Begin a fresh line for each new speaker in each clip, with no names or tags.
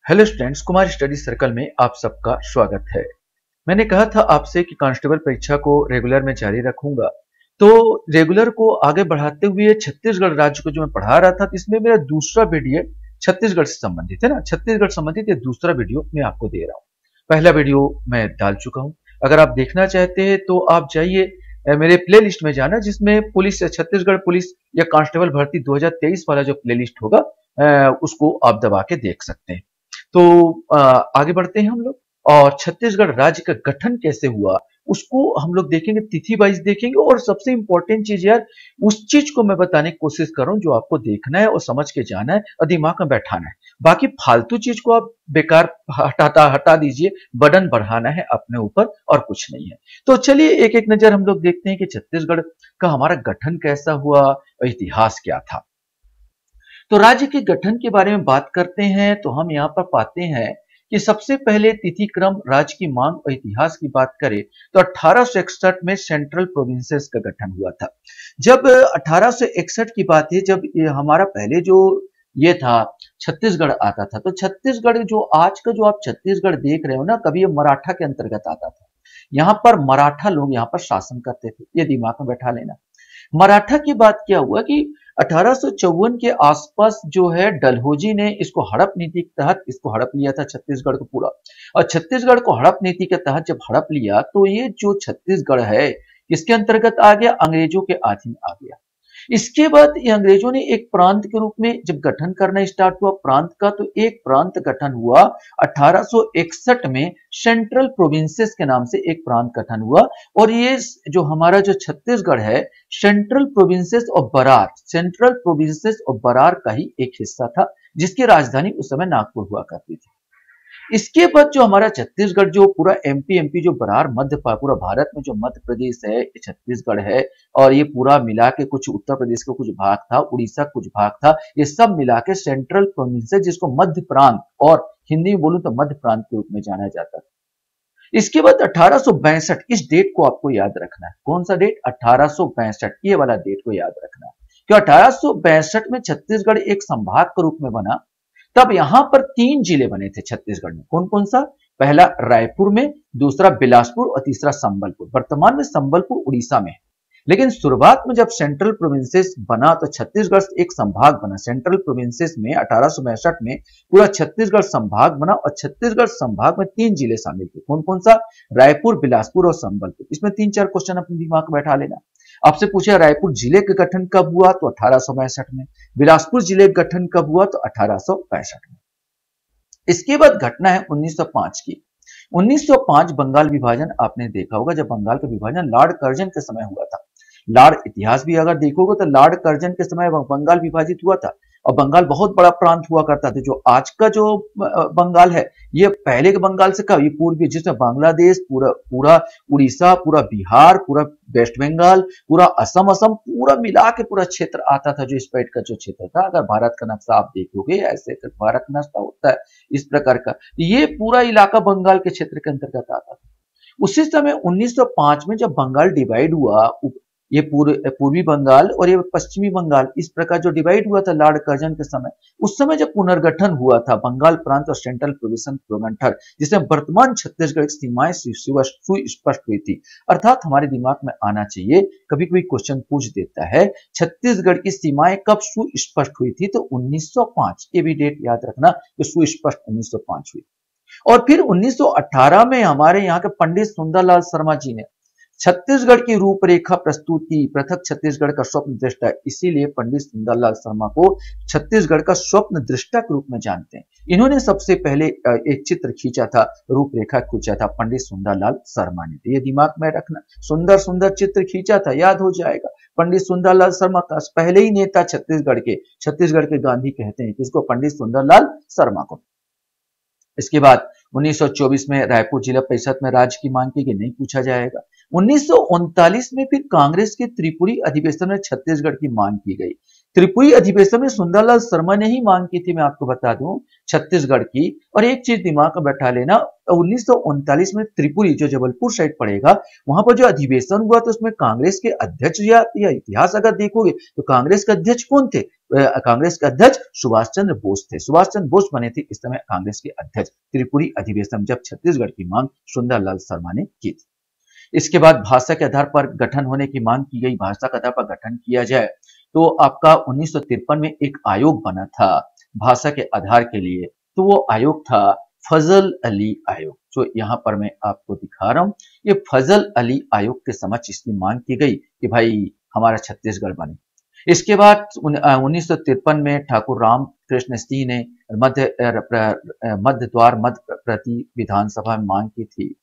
Hello students, Kumar study circle में आप सबका स्वागत है। मैंने कहा था आपसे कि कांस्टेबल परीक्षा को रेगुलर में जारी रखूंगा। तो रेगुलर को आगे बढ़ाते हुए छत्तीसगढ़ राज्य को जो मैं पढ़ा रहा था, तो इसमें मेरा दूसरा वीडियो छत्तीसगढ़ से संबंधित है ना। छत्तीसगढ़ संबंधित ये दूसरा वीडियो मैं आपको दे रहा हूँ। पहला वीडियो मैं डाल चुका हूँ। अगर आप देखना चाहते हैं तो आप जाइए मेरे प्ले लिस्ट में जाना, जिसमें पुलिस छत्तीसगढ़ पुलिस या कांस्टेबल भर्ती 2023 वाला जो प्ले लिस्ट होगा उसको आप दबा के देख सकते हैं। तो आगे बढ़ते हैं हम लोग। और छत्तीसगढ़ राज्य का गठन कैसे हुआ उसको हम लोग देखेंगे, तिथि वाइज देखेंगे। और सबसे इंपॉर्टेंट चीज यार, उस चीज को मैं बताने की कोशिश कर रहा हूं जो आपको देखना है और समझ के जाना है और दिमाग में बैठाना है। बाकी फालतू चीज को आप बेकार हटा दीजिए। बटन बढ़ाना है अपने ऊपर और कुछ नहीं है। तो चलिए एक एक नजर हम लोग देखते हैं कि छत्तीसगढ़ का हमारा गठन कैसा हुआ और इतिहास क्या था। तो राज्य के गठन के बारे में बात करते हैं तो हम यहाँ पर पाते हैं कि सबसे पहले तिथि क्रम राज्य की मांग और इतिहास की बात करें तो 1861 में सेंट्रल प्रोविंसेस का गठन हुआ था। जब 1861 की बात है, जब ये हमारा पहले जो ये था छत्तीसगढ़ आता था, तो छत्तीसगढ़ जो आज का जो आप छत्तीसगढ़ देख रहे हो ना, कभी ये मराठा के अंतर्गत आता था। यहाँ पर मराठा लोग यहाँ पर शासन करते थे, ये दिमाग में बैठा लेना। मराठा की बात क्या हुआ कि 1854 के आसपास जो है डलहौजी ने इसको हड़प नीति के तहत इसको हड़प लिया था छत्तीसगढ़ को पूरा। और छत्तीसगढ़ को हड़प नीति के तहत जब हड़प लिया तो ये जो छत्तीसगढ़ है इसके अंतर्गत आ गया, अंग्रेजों के अधीन आ गया। इसके बाद ये अंग्रेजों ने एक प्रांत के रूप में जब गठन करना स्टार्ट हुआ प्रांत का, तो एक प्रांत गठन हुआ 1861 में। सेंट्रल प्रोविंसेस के नाम से एक प्रांत गठन हुआ। और ये जो हमारा जो छत्तीसगढ़ है, central provinces of Berar, central provinces of Berar का ही एक हिस्सा था, जिसकी राजधानी उस समय नागपुर हुआ करती थी। इसके बाद जो हमारा छत्तीसगढ़, जो पूरा एमपी जो बरार मध्य पूरा भारत में जो मध्य प्रदेश है ये छत्तीसगढ़ है। और ये पूरा मिला के कुछ उत्तर प्रदेश का कुछ भाग था, उड़ीसा कुछ भाग था, ये सब मिला के सेंट्रल प्रोविंस है, जिसको मध्य प्रांत और हिंदी में बोलूं तो मध्य प्रांत के रूप में जाना जाता था। इसके बाद 1862, इस डेट को आपको याद रखना है। कौन सा डेट? 1862, ये वाला डेट को याद रखना है। कि 1862 में छत्तीसगढ़ एक संभाग के रूप में बना। तब यहां पर 3 जिले बने थे छत्तीसगढ़ में। कौन कौन सा? पहला रायपुर में, दूसरा बिलासपुर और तीसरा संबलपुर। वर्तमान में संबलपुर उड़ीसा में है। लेकिन शुरुआत में जब सेंट्रल प्रोविंसेस बना तो छत्तीसगढ़ एक संभाग बना। सेंट्रल प्रोविंसेस में 1862 में पूरा छत्तीसगढ़ संभाग बना। और छत्तीसगढ़ संभाग में 3 जिले शामिल थे। कौन कौन सा? रायपुर, बिलासपुर और संबलपुर। इसमें 3-4 क्वेश्चन अपने दिमाग में बैठा लेना। आपसे पूछा रायपुर जिले का गठन कब हुआ, तो 1862 में। बिलासपुर जिले का गठन कब हुआ, तो 1865 में। इसके बाद घटना है 1905 की। 1905 बंगाल विभाजन आपने देखा होगा। जब बंगाल का विभाजन लॉर्ड कर्जन के समय हुआ था। लॉर्ड इतिहास भी अगर देखोगे तो लॉर्ड कर्जन के समय बंगाल विभाजित हुआ था। और बंगाल बहुत बड़ा प्रांत हुआ करता था। जो आज का जो बंगाल है, ये पहले के बंगाल से कभी पूर्वी, जिसमें बांग्लादेश, पूरा उड़ीसा, पूरा बिहार, पूरा वेस्ट बंगाल, पूरा असम पूरा मिला के पूरा क्षेत्र आता था। जो इस पेट का जो क्षेत्र था, अगर भारत का नक्शा आप देखोगे ऐसे तो भारत का नक्शा होता है इस प्रकार का, ये पूरा इलाका बंगाल के क्षेत्र के अंतर्गत आता था। उसी समय 1905 में जब बंगाल डिवाइड हुआ, ये पूर्वी बंगाल और ये पश्चिमी बंगाल, इस प्रकार जो डिवाइड हुआ था लॉर्ड कर्जन के समय, उस समय जब पुनर्गठन हुआ था बंगाल प्रांत और सेंट्रल प्रोविंस गठन, जिसमें वर्तमान छत्तीसगढ़ की सीमाएं सुस्पष्ट हुई थी। अर्थात हमारे दिमाग में आना चाहिए, कभी कोई क्वेश्चन पूछ देता है छत्तीसगढ़ की सीमाएं कब सुस्पष्ट हुई थी, तो 1905। ये भी डेट याद रखना कि सुस्पष्ट 1905 हुई। और फिर 1918 में हमारे यहाँ के पंडित सुंदरलाल शर्मा जी ने छत्तीसगढ़ की रूपरेखा प्रस्तुत की। पृथक छत्तीसगढ़ का स्वप्न दृष्टा, इसीलिए पंडित सुंदरलाल शर्मा को छत्तीसगढ़ का स्वप्न दृष्टा के रूप में जानते हैं। इन्होंने सबसे पहले एक चित्र खींचा था, रूपरेखा खींचा था पंडित सुंदरलाल शर्मा ने। तो ये दिमाग में रखना, सुंदर सुंदर चित्र खींचा था, याद हो जाएगा। पंडित सुंदरलाल शर्मा का पहले ही नेता छत्तीसगढ़ के गांधी कहते हैं किसको? पंडित सुंदरलाल शर्मा को। इसके बाद 1924 में रायपुर जिला परिषद में राज्य की मांग की गई, नहीं पूछा जाएगा। 1939 में फिर कांग्रेस के त्रिपुरी अधिवेशन में छत्तीसगढ़ की मांग की गई। त्रिपुरी अधिवेशन में सुंदरलाल शर्मा ने ही मांग की थी, मैं आपको बता दूं, छत्तीसगढ़ की। और एक चीज दिमाग में बैठा लेना, 1939 में त्रिपुरी, जो जबलपुर साइड पड़ेगा, वहां पर जो अधिवेशन हुआ तो उसमें कांग्रेस के अध्यक्ष, या इतिहास अगर देखोगे तो कांग्रेस के अध्यक्ष कौन थे? कांग्रेस के अध्यक्ष सुभाष चंद्र बोस थे। सुभाष चंद्र बोस बने थे इस समय कांग्रेस के अध्यक्ष। त्रिपुरी अधिवेशन जब छत्तीसगढ़ की मांग सुंदरलाल शर्मा ने की थी। इसके बाद भाषा के आधार पर गठन होने की मांग की गई। भाषा के आधार पर गठन किया जाए तो आपका 1953 में एक आयोग बना था भाषा के आधार के लिए। तो वो आयोग था फजल अली आयोग, जो यहाँ पर मैं आपको दिखा रहा हूं। ये फजल अली आयोग के समक्ष इसकी मांग की गई कि भाई हमारा छत्तीसगढ़ बने। इसके बाद 1953 में ठाकुर राम कृष्ण सिंह ने मध्य द्वार मध्य प्रति विधानसभा में मांग की थी।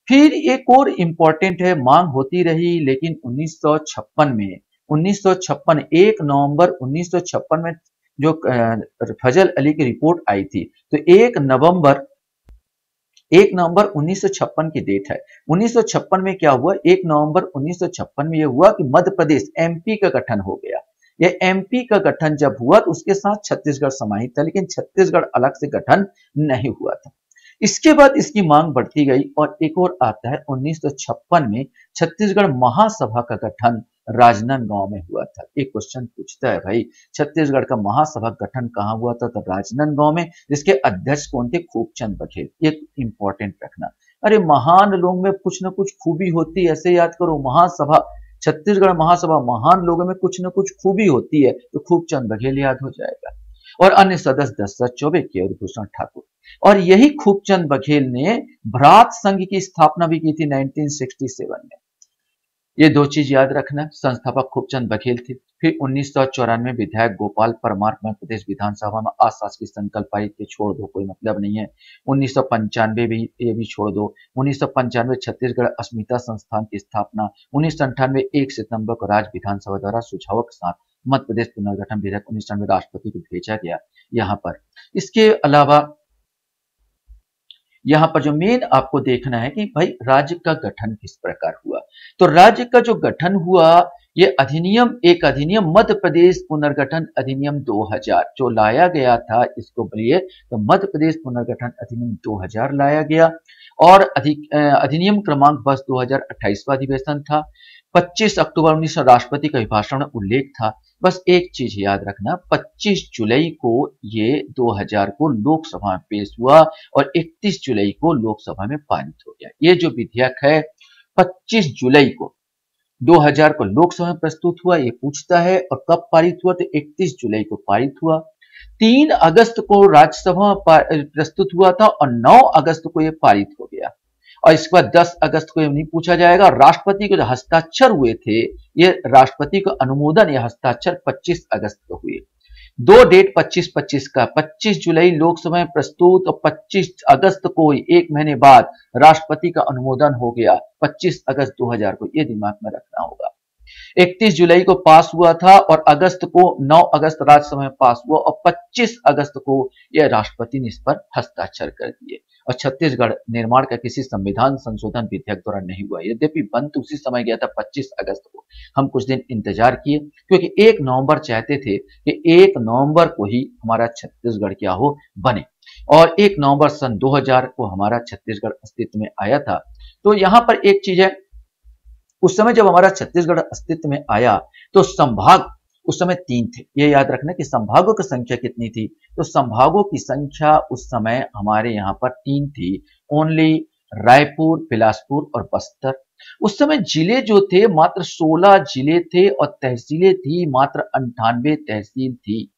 फिर एक और इम्पोर्टेंट है, मांग होती रही, लेकिन 1956 1 नवंबर 1956 में जो फजल अली की रिपोर्ट आई थी, तो 1 नवंबर 1956 की डेट है। 1956 में क्या हुआ, 1 नवंबर 1956 में यह हुआ कि मध्य प्रदेश एमपी का गठन हो गया। यह एमपी का गठन जब हुआ तो उसके साथ छत्तीसगढ़ समाहित था, लेकिन छत्तीसगढ़ अलग से गठन नहीं हुआ था। इसके बाद इसकी मांग बढ़ती गई और एक और आता है 1956 में छत्तीसगढ़ महासभा का गठन राजनांदगांव में हुआ था। एक क्वेश्चन पूछता है भाई छत्तीसगढ़ का महासभा गठन कहाँ हुआ था, तो राजनांदगांव में, जिसके अध्यक्ष कौन थे, खूबचंद बघेल। एक इंपॉर्टेंट रखना, अरे महान लोग में कुछ न कुछ खूबी होती है, ऐसे याद करो। महासभा, छत्तीसगढ़ महासभा, महान लोगों में कुछ न कुछ खूबी होती है, तो खूबचंद बघेल याद हो जाएगा। और अन्य सदस्य दशरथ चौबे, केवलभूषण ठाकुर। और यही खूबचंद बघेल ने भ्रात संघ की स्थापना भी की थी 1967 में। ये दो चीज याद रखना, संस्थापक खूबचंद बघेल थे। फिर 1994 विधायक गोपाल परमार मध्य प्रदेश विधानसभा में अशासकीय संकल्प पारित के, छोड़ दो, कोई मतलब नहीं है। 1995 भी, ये भी छोड़ दो। 1995 छत्तीसगढ़ अस्मिता संस्थान की स्थापना। 1998 1 सितंबर को राज्य विधानसभा द्वारा सुझावों के साथ मध्य प्रदेश पुनर्गठन विधेयक 1999 राष्ट्रपति को भेजा गया। यहाँ पर इसके अलावा यहाँ पर जो मेन आपको देखना है कि भाई राज्य का गठन किस प्रकार हुआ। तो राज्य का जो गठन हुआ, ये अधिनियम, एक अधिनियम मध्य प्रदेश पुनर्गठन अधिनियम 2000 जो लाया गया था, इसको बोलिए तो मध्य प्रदेश पुनर्गठन अधिनियम 2000 लाया गया। और अधिनियम क्रमांक बस 2028वां अधिवेशन था। 25 अक्टूबर 1900 राष्ट्रपति का अभिभाषण में उल्लेख था। बस एक चीज याद रखना, 25 जुलाई को ये 2000 को लोकसभा में पेश हुआ और 31 जुलाई को लोकसभा में पारित हो गया। ये जो विधेयक है 25 जुलाई को 2000 को लोकसभा में प्रस्तुत हुआ, ये पूछता है, और कब पारित हुआ, तो 31 जुलाई को पारित हुआ। 3 अगस्त को राज्यसभा में प्रस्तुत हुआ था और 9 अगस्त को यह पारित हो गया। और इसके बाद 10 अगस्त को ये नहीं पूछा जाएगा। राष्ट्रपति के जो हस्ताक्षर हुए थे, ये राष्ट्रपति का अनुमोदन या हस्ताक्षर 25 अगस्त को हुए। दो डेट 25-25 का, 25 जुलाई लोकसभा में प्रस्तुत और 25 अगस्त को, एक महीने बाद राष्ट्रपति का अनुमोदन हो गया 25 अगस्त 2000 को। ये दिमाग में रखना होगा। 31 जुलाई को पास हुआ था और अगस्त को 9 अगस्त राज्यसभा में पास हुआ और 25 अगस्त को यह राष्ट्रपति ने इस पर हस्ताक्षर कर दिए। और छत्तीसगढ़ निर्माण का किसी संविधान संशोधन विधेयक द्वारा नहीं हुआ, यद्यपि बन तो उसी समय गया था 25 अगस्त को। हम कुछ दिन इंतजार किए क्योंकि 1 नवंबर चाहते थे कि 1 नवंबर को ही हमारा छत्तीसगढ़ क्या हो, बने। और 1 नवंबर सन 2000 को हमारा छत्तीसगढ़ अस्तित्व में आया था। तो यहां पर एक चीज है, उस समय जब हमारा छत्तीसगढ़ अस्तित्व में आया तो संभाग उस समय 3 थे। ये याद रखना कि संभागों की संख्या कितनी थी, तो संभागों की संख्या उस समय हमारे यहाँ पर 3 थी, ओनली रायपुर, बिलासपुर और बस्तर। उस समय जिले जो थे मात्र 16 जिले थे और तहसीलें थी मात्र 98 तहसील थी।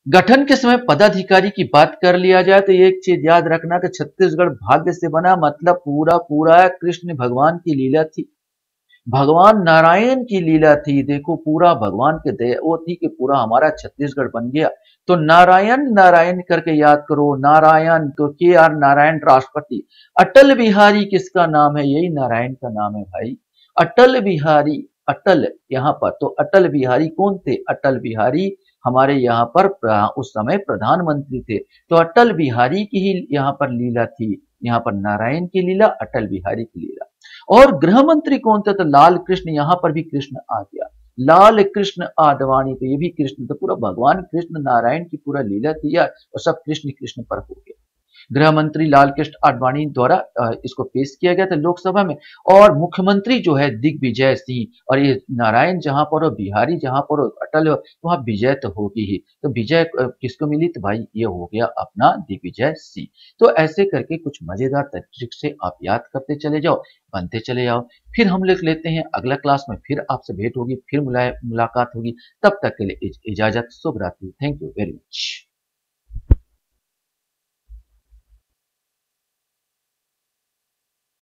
गठन के समय पदाधिकारी की बात कर लिया जाए तो एक चीज याद रखना कि छत्तीसगढ़ भाग्य से बना, मतलब पूरा पूरा कृष्ण भगवान की लीला थी, भगवान नारायण की लीला थी। देखो पूरा भगवान के दया वो थी कि पूरा हमारा छत्तीसगढ़ बन गया। तो नारायण नारायण करके याद करो, नारायण तो KR नारायण राष्ट्रपति। अटल बिहारी किसका नाम है, यही नारायण का नाम है भाई, अटल बिहारी। अटल यहाँ पर तो अटल बिहारी कौन थे, अटल बिहारी हमारे यहाँ पर उस समय प्रधानमंत्री थे। तो अटल बिहारी की ही यहाँ पर लीला थी, यहाँ पर नारायण की लीला, अटल बिहारी की लीला। और गृह मंत्री कौन था, तो लाल कृष्ण, यहां पर भी कृष्ण आ गया, लाल कृष्ण आडवाणी, तो ये भी कृष्ण, तो पूरा भगवान कृष्ण नारायण की पूरा लीला थी यार, और सब कृष्ण कृष्ण पर हो गया। गृह मंत्री लाल कृष्ण आडवाणी द्वारा इसको पेश किया गया था लोकसभा में। और मुख्यमंत्री जो है दिग्विजय सिंह, और ये नारायण जहां पर हो, बिहारी जहां पर हो, अटल हो, वहां विजय तो होगी ही। तो विजय किसको मिली? तो भाई ये हो गया अपना दिग्विजय सिंह। तो ऐसे करके कुछ मजेदार तरीके से आप याद करते चले जाओ, बनते चले जाओ। फिर हम लिख लेते हैं अगला क्लास में, फिर आपसे भेंट होगी, फिर मुलाकात होगी। तब तक के लिए इजाजत, शुभ रात्रि। Thank you very much.